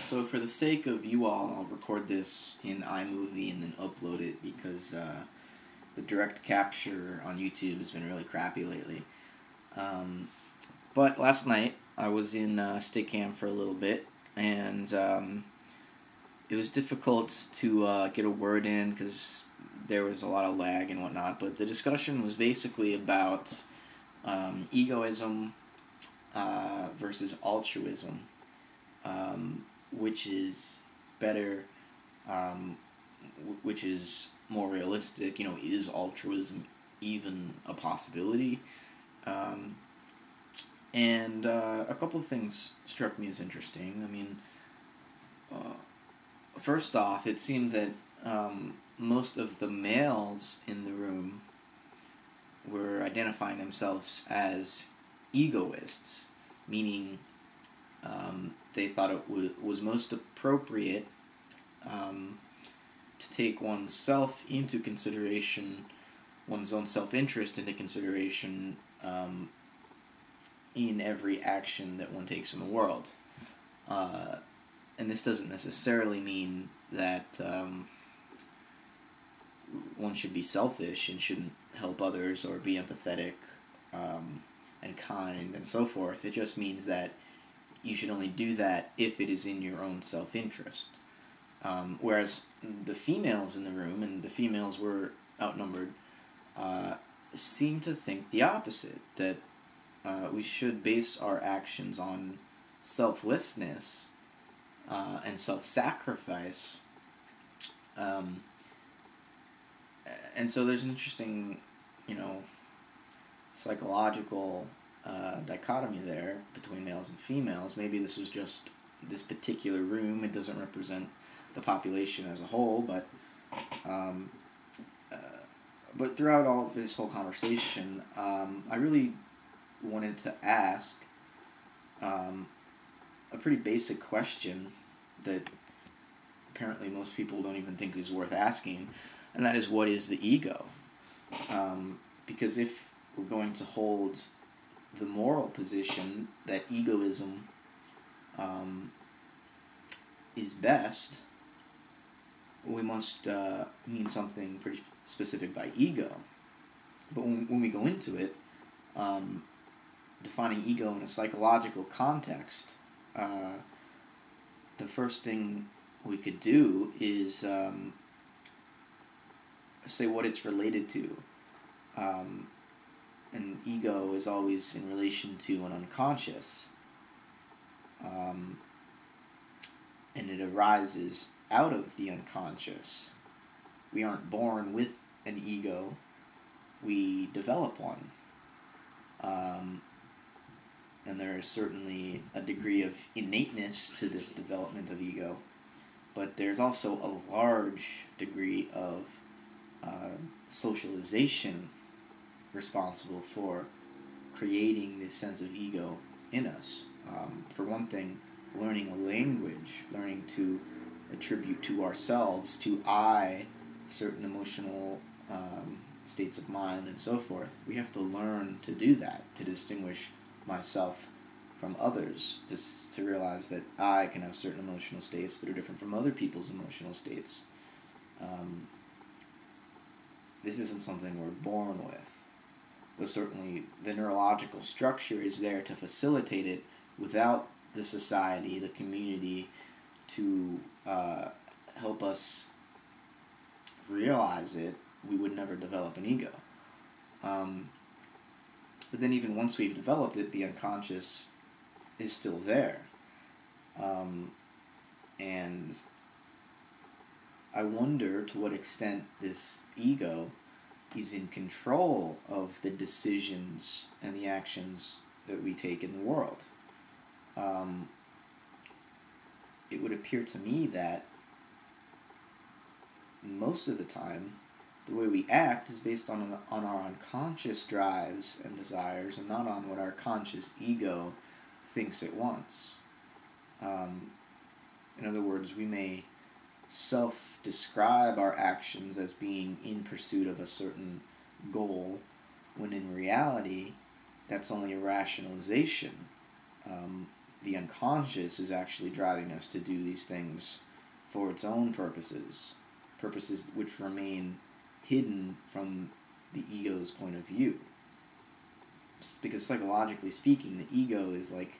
So for the sake of you all, I'll record this in iMovie and then upload it because the direct capture on YouTube has been really crappy lately. But last night I was in Stickam for a little bit, and it was difficult to get a word in because there was a lot of lag and whatnot. But the discussion was basically about egoism versus altruism. Which is better, which is more realistic, is altruism even a possibility? And a couple of things struck me as interesting. I mean, first off, it seemed that most of the males in the room were identifying themselves as egoists, meaning they thought it was most appropriate to take one's self into consideration, one's own self-interest into consideration in every action that one takes in the world. And this doesn't necessarily mean that one should be selfish and shouldn't help others or be empathetic and kind and so forth. It just means that you should only do that if it is in your own self-interest. Whereas the females in the room, and the females were outnumbered, seem to think the opposite, that we should base our actions on selflessness and self-sacrifice. And so there's an interesting, psychological dichotomy there between males and females. Maybe this was just this particular room. It doesn't represent the population as a whole, but throughout all this whole conversation, I really wanted to ask a pretty basic question that apparently most people don't even think is worth asking, and that is, what is the ego? Because if we're going to hold the moral position that egoism is best, we must mean something pretty specific by ego. But when we go into it, defining ego in a psychological context, the first thing we could do is say what it's related to. And ego is always in relation to an unconscious. And it arises out of the unconscious. We aren't born with an ego, we develop one. And there is certainly a degree of innateness to this development of ego, but there's also a large degree of socialization responsible for creating this sense of ego in us. For one thing, learning a language, learning to attribute to ourselves, to I, certain emotional states of mind and so forth. We have to learn to do that, to distinguish myself from others, just to realize that I can have certain emotional states that are different from other people's emotional states. This isn't something we're born with. Though certainly the neurological structure is there to facilitate it. Without the society, the community, to help us realize it, we would never develop an ego. But then even once we've developed it, the unconscious is still there. And I wonder to what extent this ego is in control of the decisions and the actions that we take in the world. It would appear to me that most of the time, the way we act is based on our unconscious drives and desires, and not on what our conscious ego thinks it wants. In other words, we may self-describe our actions as being in pursuit of a certain goal, when in reality, that's only a rationalization. the unconscious is actually driving us to do these things for its own purposes, purposes which remain hidden from the ego's point of view. Because psychologically speaking, the ego is like,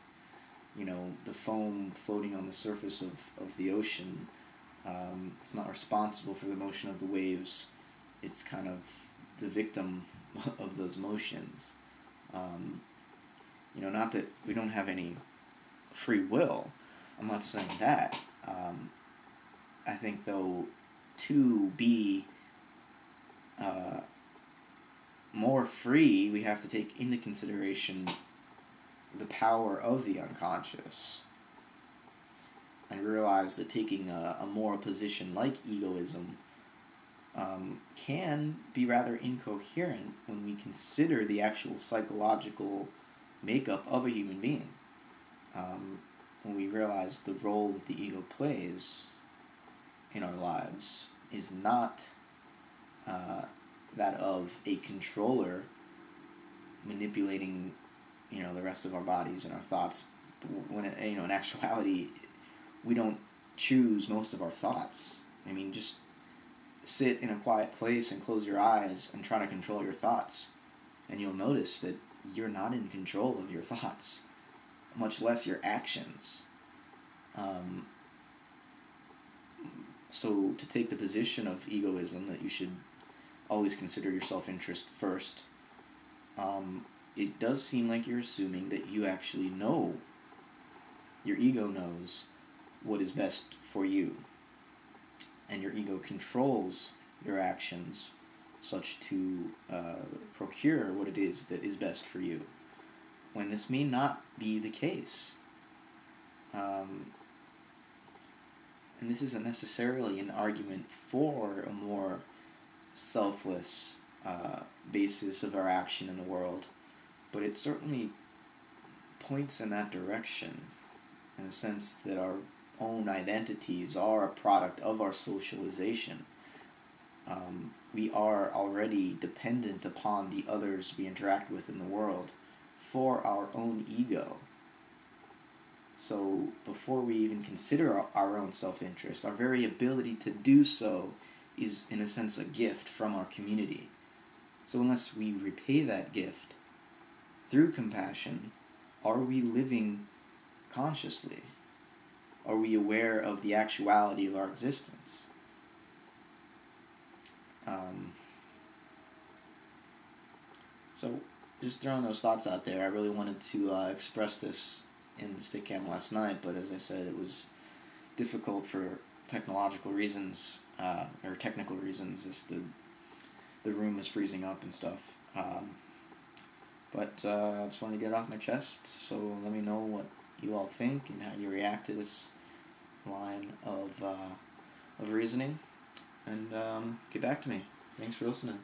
the foam floating on the surface of the ocean. It's not responsible for the motion of the waves. It's kind of the victim of those motions. Not that we don't have any free will. I'm not saying that. I think, though, to be more free, we have to take into consideration the power of the unconscious and realize that taking a moral position like egoism can be rather incoherent when we consider the actual psychological makeup of a human being. When we realize the role that the ego plays in our lives is not that of a controller manipulating, the rest of our bodies and our thoughts. When in actuality, we don't choose most of our thoughts. I mean, just sit in a quiet place and close your eyes and try to control your thoughts, and you'll notice that you're not in control of your thoughts, much less your actions. So to take the position of egoism, that you should always consider your self-interest first, it does seem like you're assuming that you actually know, your ego knows what is best for you, and your ego controls your actions such to procure what it is that is best for you, when this may not be the case. And this isn't necessarily an argument for a more selfless basis of our action in the world, but it certainly points in that direction, in the sense that our own identities are a product of our socialization. We are already dependent upon the others we interact with in the world for our own ego. So before we even consider our own self-interest, our very ability to do so is, in a sense, a gift from our community. So unless we repay that gift through compassion, are we living consciously? Are we aware of the actuality of our existence? So just throwing those thoughts out there. I really wanted to express this in the stick cam last night, but as I said, it was difficult for technological reasons, or technical reasons, as the room was freezing up and stuff. But I just wanted to get it off my chest, so let me know what you all think and how you react to this line of reasoning, and get back to me. Thanks for listening.